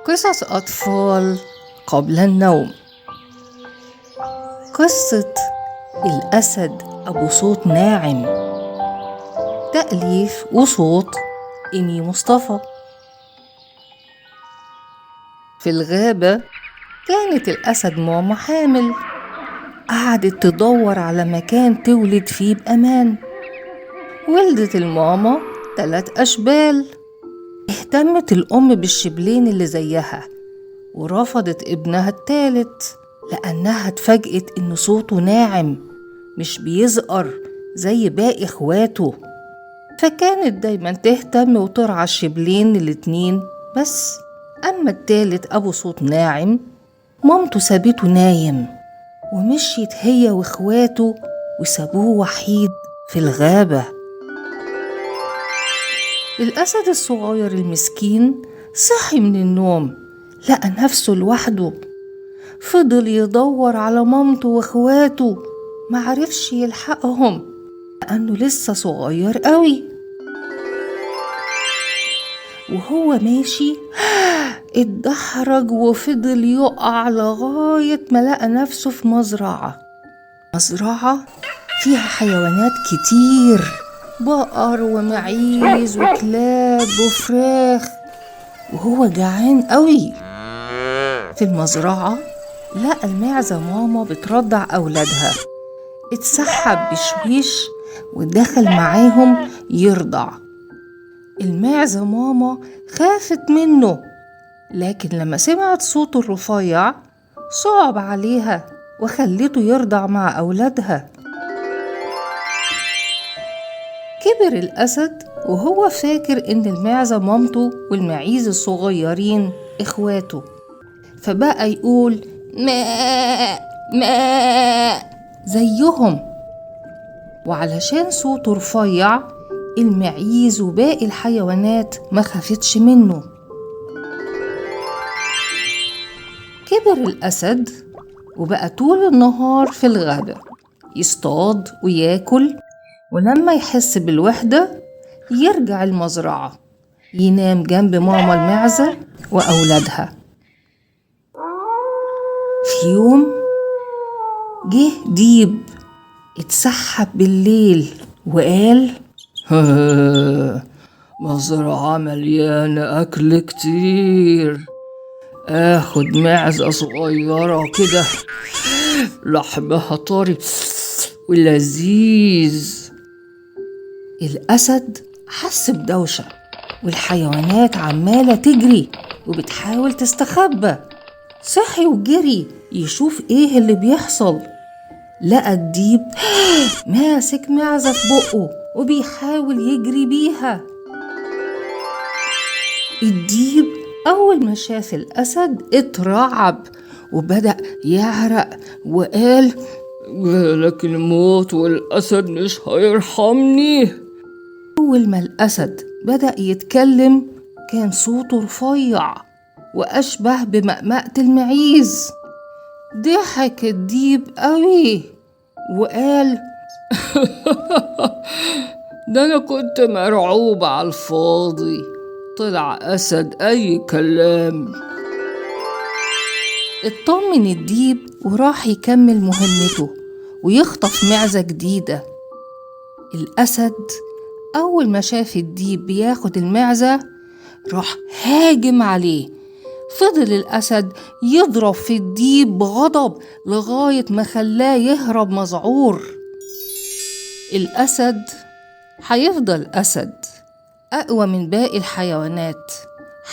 قصص أطفال قبل النوم. قصة الأسد أبو صوت ناعم، تأليف وصوت إيمي مصطفى. في الغابة كانت الأسد ماما حامل، قعدت تدور على مكان تولد فيه بأمان. ولدت الماما 3 أشبال. اهتمت الأم بالشبلين اللي زيها ورفضت ابنها التالت لأنها اتفاجئت إن صوته ناعم مش بيزقر زي باقي إخواته، فكانت دايما تهتم وترعى الشبلين الاتنين بس. أما التالت أبو صوت ناعم، مامته سابته نايم ومشيت هي وإخواته وسابوه وحيد في الغابة. الأسد الصغير المسكين صحي من النوم، لقى نفسه لوحده. فضل يدور على مامته واخواته، معرفش يلحقهم لأنه لسه صغير قوي. وهو ماشي اتدحرج وفضل يقع لغاية ما لقى نفسه في مزرعة فيها حيوانات كتير، بقر ومعيز وكلاب وفراخ، وهو جعان قوي. في المزرعة لقى المعزة ماما بترضع أولادها، اتسحب بشويش ودخل معاهم يرضع. المعزة ماما خافت منه، لكن لما سمعت صوته الرفيع صعب عليها وخلته يرضع مع أولادها. كبر الأسد وهو فاكر إن المعزة مامته والمعيز الصغيرين إخواته، فبقى يقول ماء ماء زيهم. وعلشان صوته رفيع، المعيز وباقي الحيوانات ما خافتش منه. كبر الأسد وبقى طول النهار في الغابة يصطاد وياكل، ولما يحس بالوحدة يرجع المزرعة ينام جنب ماما المعزة وأولادها. في يوم جه ديب اتسحب بالليل وقال مزرعة مليانة أكل كتير، آخد معزة صغيرة كده لحمها طري ولذيذ. الأسد حس بدوشة والحيوانات عمالة تجري وبتحاول تستخبى. صحي وجري يشوف ايه اللي بيحصل، لقى الديب ماسك معزة في بقه وبيحاول يجري بيها. الديب أول ما شاف الأسد اترعب وبدأ يعرق وقال جالك الموت والأسد مش هيرحمني. أول ما الأسد بدأ يتكلم كان صوته رفيع وأشبه بمأمأة المعيز. ضحك الديب قوي وقال ده أنا كنت مرعوب على الفاضي، طلع أسد أي كلام. اطمن الديب وراح يكمل مهمته ويخطف معزة جديدة. الأسد أول ما شاف الديب بياخد المعزة راح هاجم عليه. فضل الأسد يضرب في الديب بغضب لغاية ما خلاه يهرب مذعور. الأسد هيفضل أسد، أقوى من باقي الحيوانات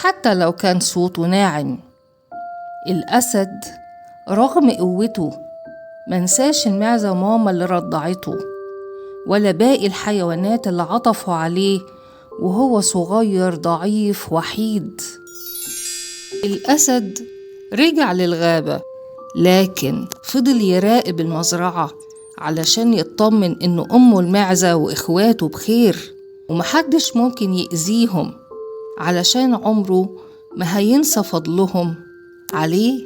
حتى لو كان صوته ناعم. الأسد رغم قوته منساش المعزة ماما اللي رضعته ولا باقي الحيوانات اللي عطفوا عليه وهو صغير ضعيف وحيد. الأسد رجع للغابة، لكن فضل يراقب المزرعة علشان يطمن إنه أمه المعزة وإخواته بخير ومحدش ممكن يأذيهم، علشان عمره ما هينسى فضلهم عليه.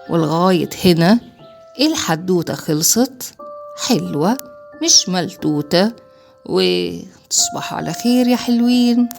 ولغاية هنا الحدوتة خلصت، حلوة مش ملتوتة، وتصبحوا على خير يا حلوين.